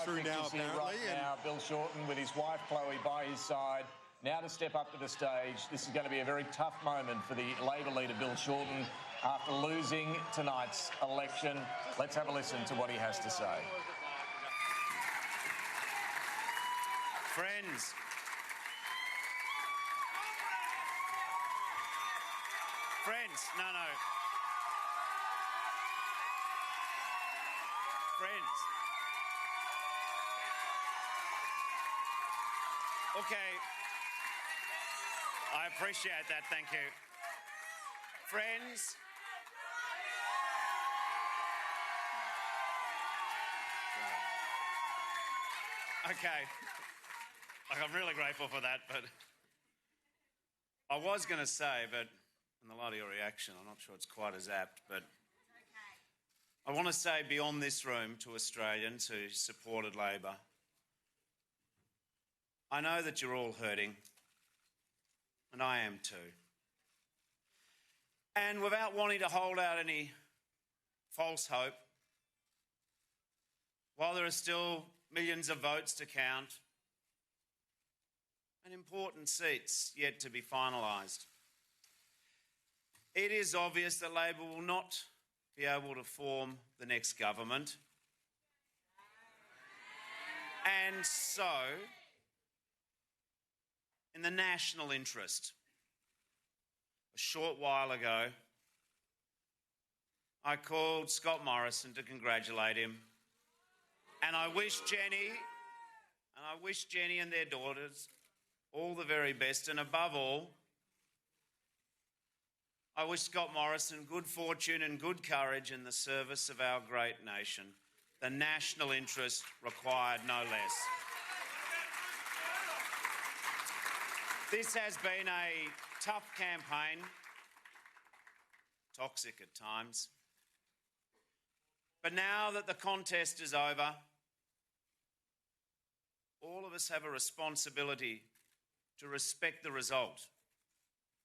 through now, apparently. Right now, Bill Shorten with his wife Chloe by his side. Now to step up to the stage. This is going to be a very tough moment for the Labor leader, Bill Shorten, after losing tonight's election. Let's have a listen to what he has to say. Friends, no. Friends. Okay. I appreciate that, thank you. Friends. Okay. I'm really grateful for that, but I was going to say, but in the light of your reaction, I'm not sure it's quite as apt, but I want to say beyond this room to Australians who supported Labor, I know that you're all hurting, and I am too. And without wanting to hold out any false hope, while there are still millions of votes to count and important seats yet to be finalised, it is obvious that Labor will not be able to form the next government. And so, in the national interest, a short while ago, I called Scott Morrison to congratulate him. And I wish Jenny and their daughters all the very best. And above all, I wish Scott Morrison good fortune and good courage in the service of our great nation. The national interest required no less. This has been a tough campaign, toxic at times. But now that the contest is over, all of us have a responsibility to respect the result,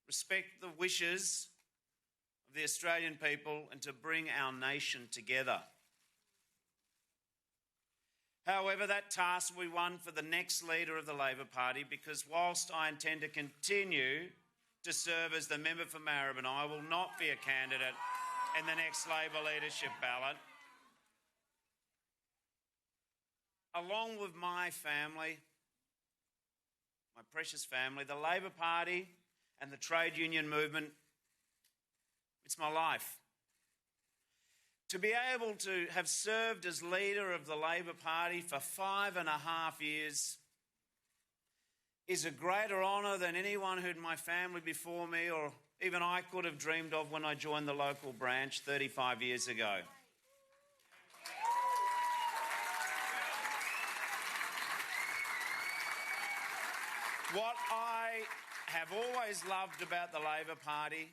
respect the wishes of the Australian people, and to bring our nation together. However, that task will be one for the next leader of the Labor Party, because whilst I intend to continue to serve as the member for Maribynong, I will not be a candidate in the next Labor leadership ballot. Along with my family, my precious family, the Labor Party and the trade union movement, it's my life. To be able to have served as leader of the Labor Party for 5.5 years is a greater honour than anyone who in my family before me or even I could have dreamed of when I joined the local branch 35 years ago. What I have always loved about the Labor Party,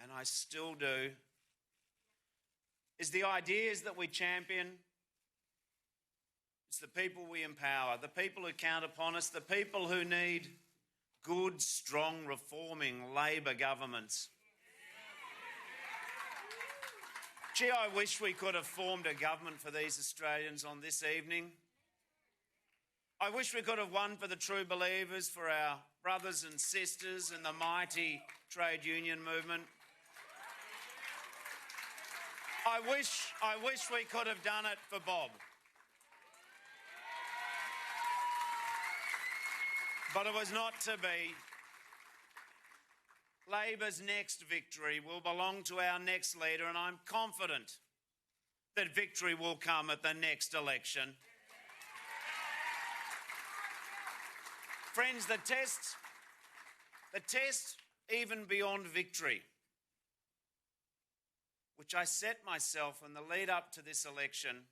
and I still do, is the ideas that we champion. It's the people we empower, the people who count upon us, the people who need good, strong, reforming Labor governments. Gee, I wish we could have formed a government for these Australians on this evening. I wish we could have won for the true believers, for our brothers and sisters in the mighty trade union movement. I wish we could have done it for Bob. But it was not to be. Labor's next victory will belong to our next leader, and I'm confident that victory will come at the next election. Friends, the test even beyond victory, which I set myself in the lead up to this election,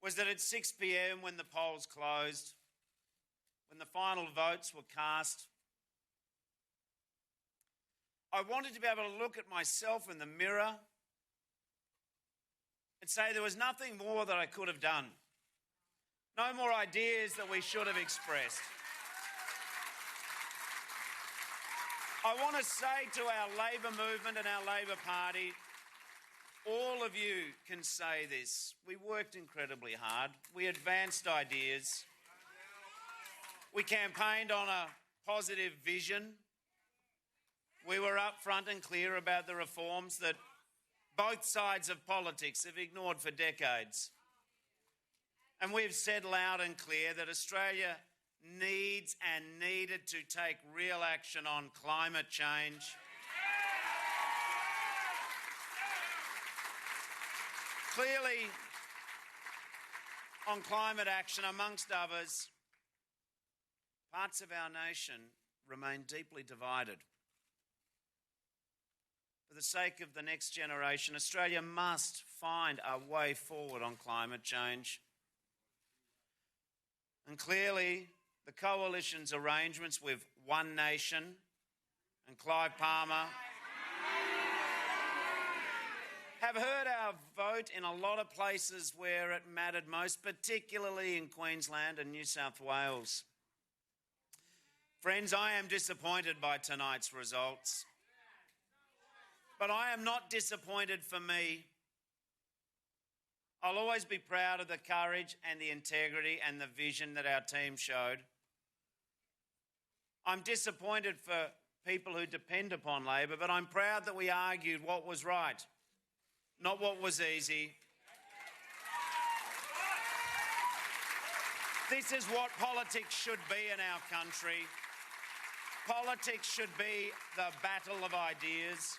was that at 6 p.m, when the polls closed, when the final votes were cast, I wanted to be able to look at myself in the mirror and say there was nothing more that I could have done. No more ideas that we should have expressed. I want to say to our Labor movement and our Labor Party, All of you can say this. We worked incredibly hard. We advanced ideas. We campaigned on a positive vision. We were upfront and clear about the reforms that both sides of politics have ignored for decades. And we've said loud and clear that Australia needs and needed to take real action on climate change. Clearly, on climate action, amongst others, parts of our nation remain deeply divided. For the sake of the next generation, Australia must find a way forward on climate change. And clearly, the Coalition's arrangements with One Nation and Clive Palmer have heard our vote in a lot of places where it mattered most, particularly in Queensland and New South Wales. Friends, I am disappointed by tonight's results. But I am not disappointed for me. I'll always be proud of the courage and the integrity and the vision that our team showed. I'm disappointed for people who depend upon Labor, but I'm proud that we argued what was right, not what was easy. This is what politics should be in our country. Politics should be the battle of ideas.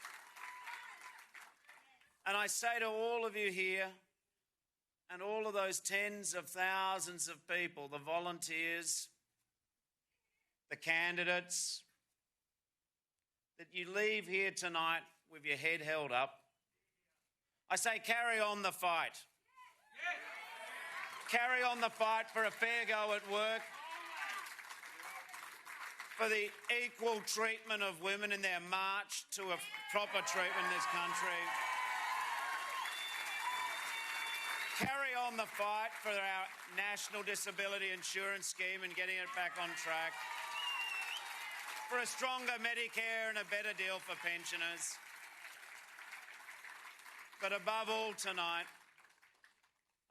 And I say to all of you here, and all of those tens of thousands of people, the volunteers, the candidates, that you leave here tonight with your head held up. I say carry on the fight. Carry on the fight for a fair go at work, for the equal treatment of women in their march to a proper treatment in this country. Carry on the fight for our National Disability Insurance Scheme and getting it back on track, for a stronger Medicare and a better deal for pensioners. But above all tonight,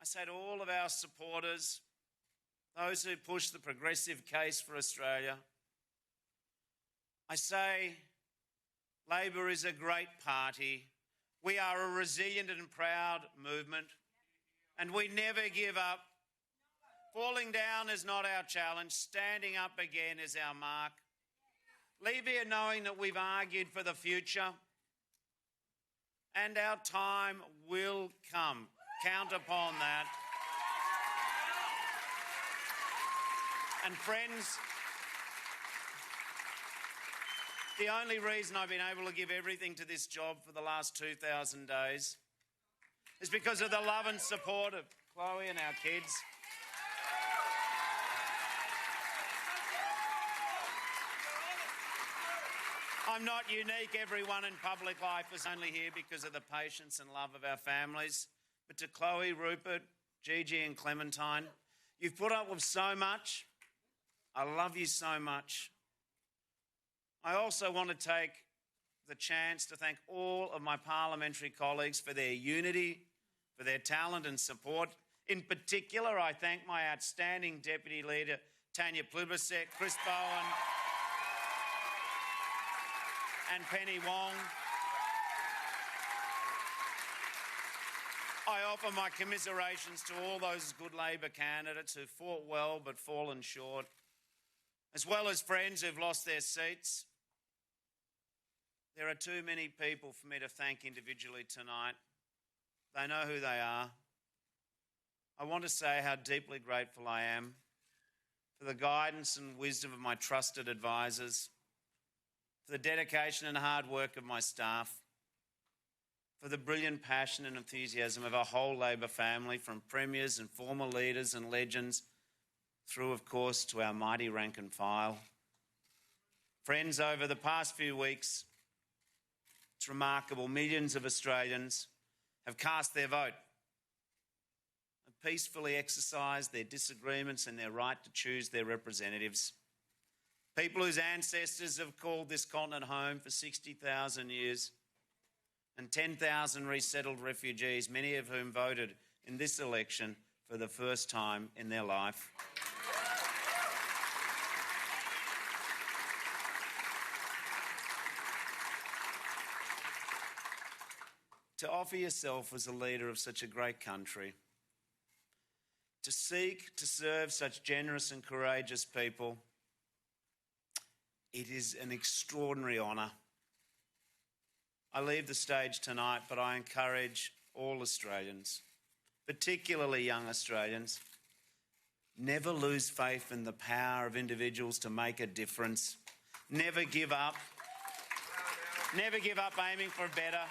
I say to all of our supporters, those who push the progressive case for Australia, I say Labor is a great party. We are a resilient and proud movement, and we never give up. Falling down is not our challenge. Standing up again is our mark. Leave here knowing that we've argued for the future, and our time will come. Count upon that. And friends, the only reason I've been able to give everything to this job for the last 2,000 days is because of the love and support of Chloe and our kids. I'm not unique. Everyone in public life is only here because of the patience and love of our families. But to Chloe, Rupert, Gigi and Clementine, you've put up with so much. I love you so much. I also want to take the chance to thank all of my parliamentary colleagues for their unity, for their talent and support. In particular, I thank my outstanding Deputy Leader, Tanya Plibersek, Chris Bowen and Penny Wong. I offer my commiserations to all those good Labor candidates who fought well but fallen short, as well as friends who've lost their seats. There are too many people for me to thank individually tonight. They know who they are. I want to say how deeply grateful I am for the guidance and wisdom of my trusted advisors, for the dedication and hard work of my staff, for the brilliant passion and enthusiasm of our whole Labor family, from premiers and former leaders and legends through, of course, to our mighty rank and file. Friends, over the past few weeks, it's remarkable, millions of Australians have cast their vote, have peacefully exercised their disagreements and their right to choose their representatives. People whose ancestors have called this continent home for 60,000 years. and 10,000 resettled refugees, many of whom voted in this election for the first time in their life. To offer yourself as a leader of such a great country, to seek to serve such generous and courageous people, it is an extraordinary honour. I leave the stage tonight, but I encourage all Australians, particularly young Australians, never lose faith in the power of individuals to make a difference. Never give up. Never give up aiming for better.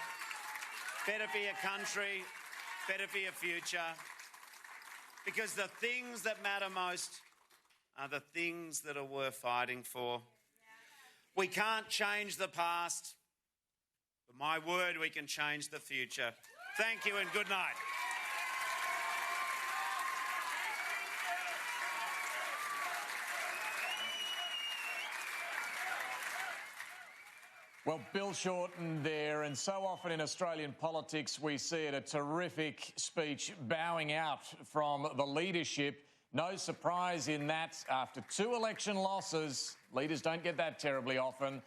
Better for your country, better for your future. Because the things that matter most are the things that are worth fighting for. We can't change the past, but my word, we can change the future. Thank you and good night. Well, Bill Shorten there, and so often in Australian politics we see it, a terrific speech bowing out from the leadership. No surprise in that after 2 election losses, leaders don't get that terribly often,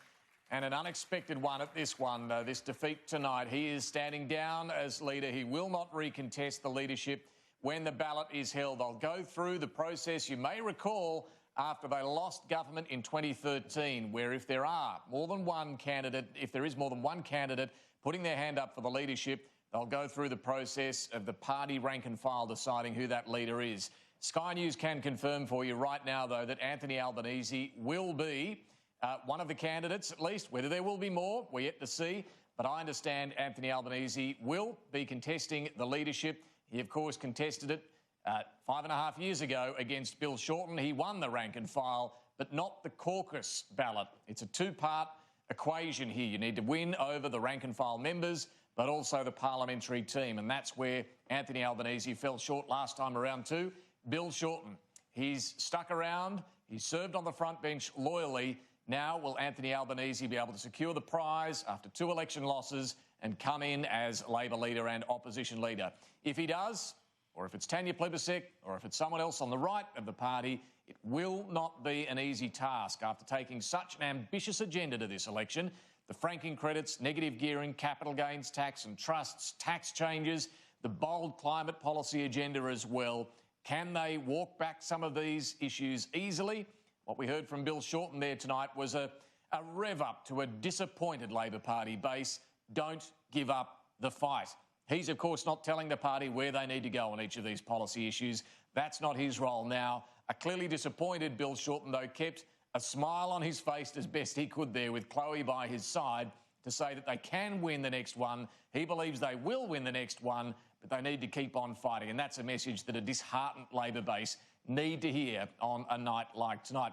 and an unexpected one at this one, this defeat tonight. He is standing down as leader. He will not recontest the leadership when the ballot is held. They'll go through the process, you may recall, after they lost government in 2013, where if there is more than one candidate putting their hand up for the leadership, they'll go through the process of the party rank and file deciding who that leader is. Sky News can confirm for you right now, though, that Anthony Albanese will be one of the candidates, at least. Whether there will be more, we're yet to see. But I understand Anthony Albanese will be contesting the leadership. He, of course, contested it 5.5 years ago against Bill Shorten. He won the rank and file, but not the caucus ballot. It's a 2-part equation here. You need to win over the rank and file members, but also the parliamentary team. And that's where Anthony Albanese fell short last time around too. Bill Shorten, he's stuck around. He's served on the front bench loyally. Now will Anthony Albanese be able to secure the prize after 2 election losses and come in as Labor leader and opposition leader? If he does, or if it's Tanya Plibersek, or if it's someone else on the right of the party, it will not be an easy task after taking such an ambitious agenda to this election. The franking credits, negative gearing, capital gains tax and trusts, tax changes, the bold climate policy agenda as well. Can they walk back some of these issues easily? What we heard from Bill Shorten there tonight was a rev up to a disappointed Labor Party base. Don't give up the fight. He's, of course, not telling the party where they need to go on each of these policy issues. That's not his role now. A clearly disappointed Bill Shorten, though, kept a smile on his face as best he could there with Chloe by his side to say that they can win the next one. He believes they will win the next one, but they need to keep on fighting. And that's a message that a disheartened Labor base need to hear on a night like tonight.